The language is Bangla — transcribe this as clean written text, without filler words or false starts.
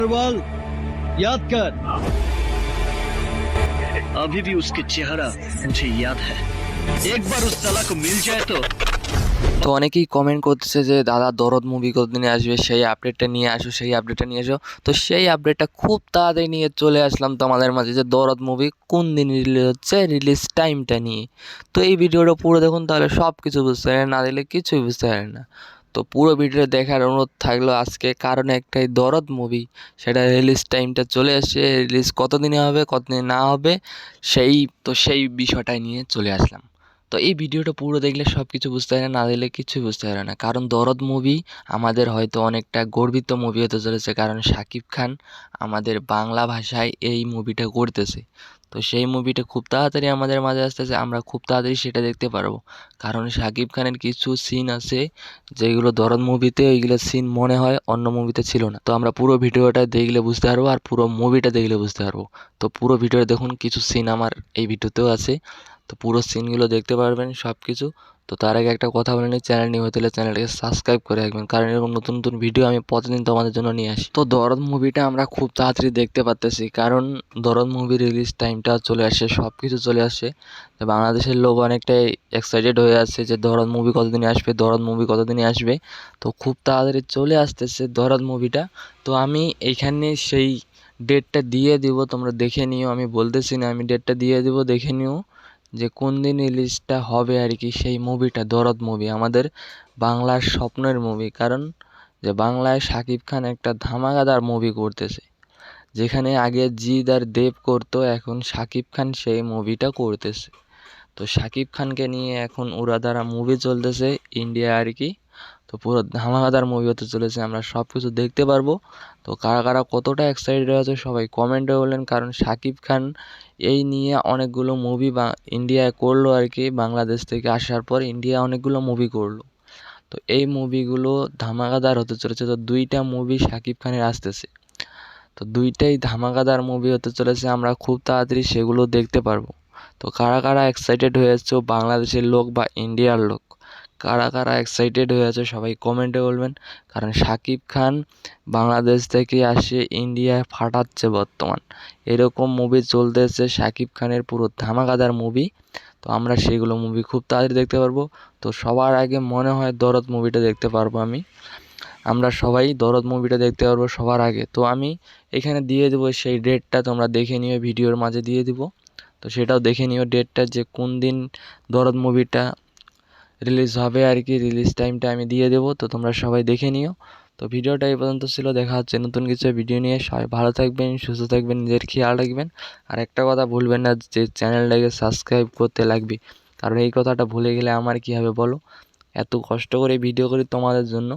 अग्रवाल याद कर। अभी भी उसके चेहरा मुझे याद है। एक बार उस साला को मिल जाए तो তো অনেকেই কমেন্ট করতেছে যে দাদা দরদ মুভি কতদিনে আসবে, সেই আপডেটটা নিয়ে আসো, সেই আপডেটটা নিয়ে আসো। তো সেই আপডেটটা খুব তাড়াতাড়ি নিয়ে চলে আসলাম তোমাদের মাঝে যে দরদ মুভি কোন দিন রিলিজ হচ্ছে, রিলিজ টাইমটা নিয়ে। তো এই ভিডিওটা পুরো দেখুন, তাহলে সব কিছু বুঝতে পারেন, না দিলে কিছুই বুঝতে পারেন না। তো পুরো ভিডিও দেখার অনুরোধ থাকলো আজকে, কারণ একটাই দরদ মুভি, সেটা রিলিজ টাইমটা চলে আসছে, রিলিজ কতদিনে হবে কতদিনে না হবে সেই বিষয়টাই নিয়ে চলে আসলাম। তো এই ভিডিওটা পুরো দেখলে সব কিছু বুঝতে পারে, না দিলে কিছুই বুঝতে পারে না। কারণ দরদ মুভি আমাদের হয়তো অনেকটা গর্বিত মুভি হতে চলেছে, কারণ শাকিব খান আমাদের বাংলা ভাষায় এই মুভিটা করতেছে। তো সেই মুভিটা খুব তাড়াতাড়ি আমাদের মাঝে আসতেছে, আমরা খুব তাড়াতাড়ি সেটা দেখতে পারবো। কারণ শাকিব খানের কিছু সিন আছে যেগুলো দরদ মুভিতে, ওইগুলো সিন মনে হয় অন্য মুভিতে ছিল না। তো আমরা পুরো ভিডিওটা দেখলে বুঝতে পারবো, আর পুরো মুভিটা দেখলে বুঝতে পারবো। তো পুরো ভিডিওটা দেখুন, কিছু সিন আমার এই ভিডিওতেও আছে, তো পুরো সিনগুলো দেখতে পারবেন সব কিছু। তো তার আগে একটা কথা বলে নিই, চ্যানেল নিউ হতে হলে চ্যানেলটাকে সাবস্ক্রাইব করে রাখবেন, কারণ এরকম নতুন নতুন ভিডিও আমি প্রতিদিন তোমাদের জন্য নিয়ে আসি। তো দরদ মুভিটা আমরা খুব তাড়াতাড়ি দেখতে পারতেছি, কারণ দরদ মুভি রিলিজ টাইমটা চলে আসে, সব কিছু চলে আসে। তো বাংলাদেশের লোক অনেকটাই এক্সাইটেড হয়ে আছে যে দরদ মুভি কতদিনে আসবে, দরদ মুভি কতদিনে আসবে। তো খুব তাড়াতাড়ি চলে আসতেছে দরদ মুভিটা। তো আমি এইখানে সেই ডেটটা দিয়ে দিব, তোমরা দেখে নিও। আমি বলতেছি না, আমি ডেটটা দিয়ে দিব, দেখে নিও যে কোন দিন রিলিজটা হবে আর কি। সেই মুভিটা দরদ মুভি আমাদের বাংলার স্বপ্নের মুভি, কারণ যে বাংলায় শাকিব খান একটা ধামাকাদার মুভি করতেছে। যেখানে আগে জিৎ আর দেব করতো, এখন শাকিব খান সেই মুভিটা করতেছে। তো শাকিব খানকে নিয়ে এখন উড়াধারা মুভি চলতেছে ইন্ডিয়া আর কি। তো পুরো ধামাকাদার মুভি হতে চলেছে, আমরা সব কিছু দেখতে পারবো। তো কারা কারা কতটা এক্সাইটেড আছে সবাই কমেন্টে বললেন, কারণ শাকিব খান এই নিয়ে অনেকগুলো মুভি বা ইন্ডিয়ায় করলো আর কি। বাংলাদেশ থেকে আসার পর ইন্ডিয়া অনেকগুলো মুভি করলো। তো এই মুভিগুলো ধামাকাদার হতে চলেছে। তো দুইটা মুভি শাকিব খানের আসতেছে, তো দুইটাই ধামাকাদার মুভি হতে চলেছে, আমরা খুব তাড়াতাড়ি সেগুলো দেখতে পারবো। তো কারা কারা এক্সাইটেড হয়ে আছো, বাংলাদেশের লোক বা ইন্ডিয়ার লোক, কারা কারা এক্সাইটেড হয়ে আছে সবাই কমেন্টে বলবেন। কারণ শাকিব খান বাংলাদেশ থেকে আসে ইন্ডিয়ায় ফাটাচ্ছে বর্তমান, এরকম মুভি চলতেছে শাকিব খানের পুরো ধামাকাদার মুভি। তো আমরা সেগুলো মুভি খুব তাড়াতাড়ি দেখতে পারবো। তো সবার আগে মনে হয় দরদ মুভিটা দেখতে পারবো আমরা সবাই দরদ মুভিটা দেখতে পারবো সবার আগে। তো আমি এখানে দিয়ে দেবো সেই ডেটটা, তোমরা দেখে নিও, ভিডিওর মাঝে দিয়ে দিব। তো সেটাও দেখে নিও ডেটটা, যে কোন দিন দরদ মুভিটা রিলিজ হবে আর কি, রিলিজ টাইমটা আমি দিয়ে দেবো। তো তোমরা সবাই দেখে নিও। তো ভিডিওটা এই পর্যন্ত ছিল, দেখা হচ্ছে নতুন কিছু ভিডিও নিয়ে। সবাই ভালো থাকবেন, সুস্থ থাকবেন, নিজের খেয়াল রাখবেন। আর একটা কথা ভুলবেন না, যে চ্যানেলটাকে সাবস্ক্রাইব করতে লাগবে, কারণ এই কথাটা ভুলে গেলে আমার কী হবে বলো। এত কষ্ট করে ভিডিও করি তোমাদের জন্য,